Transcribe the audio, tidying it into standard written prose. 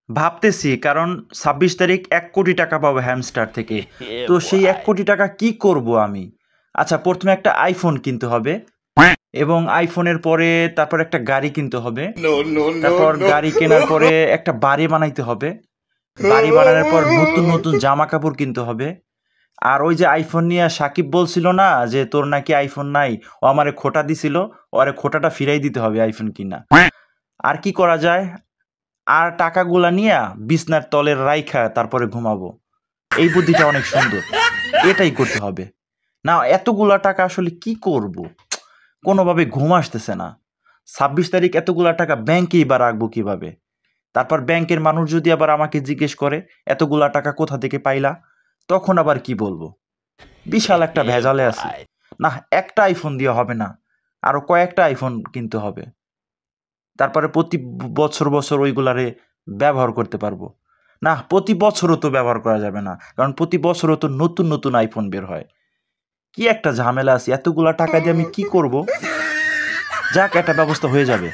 ভাবতেছি কারণ ২৬ তারিখ ১ কোটি টাকা পাবো হ্যামস্টার থেকে। Yeah, তো সেই boy. ১ কোটি টাকা কি করব আমি? আচ্ছা, প্রথমে একটা আইফোন কিনতে হবে এবং আইফোনের পরে তারপর একটা গাড়ি কিনতে হবে। No, no, no, তারপর no. গাড়ি কেনার পরে একটা বাড়ি বানাইতে হবে। বাড়ি বানানোর পর নতুন নতুন জামা কাপড় কিনতে হবে। আর ওই যে আইফোন নিয়ে সাকিব বলছিল না যে তোর নাকি আইফোন নাই, ও আমারে খোঁটা দিছিল, ওরে খোঁটাটা ফিরাই দিতে হবে আইফোন কিনা। আর কি করা যায়? আর টাকাগুলা নিয়া বিছনার তলের রাইখা তারপরে ঘুমাবো। এই বুদ্ধিটা অনেক সুন্দর, এটাই করতে হবে। না, এতগুলা টাকা আসলে কি করব? কোনোভাবে ঘুম আসতেছে না। ২৬ তারিখ এতগুলা টাকা ব্যাংকেই বা রাখবো কিভাবে? তারপর ব্যাংকের মানুষ যদি আবার আমাকে জিজ্ঞেস করে এতগুলা টাকা কোথা থেকে পাইলা, তখন আবার কি বলবো? বিশাল একটা Yeah, ভেজালে আছি। boy. না, একটা আইফোন দিয়ে হবে না, আরো কয়েকটা আইফোন কিনতে হবে। তারপরে প্রতি বছর বছর ওইগুলারে ব্যবহার করতে পারবো। না, প্রতি বছরও তো ব্যবহার করা যাবে না, কারণ প্রতি বছরও তো নতুন নতুন আইফোন বের হয়। কি একটা ঝামেলা আছে, এতগুলা টাকা দিয়ে আমি কি করব? যাক, একটা ব্যবস্থা হয়ে যাবে।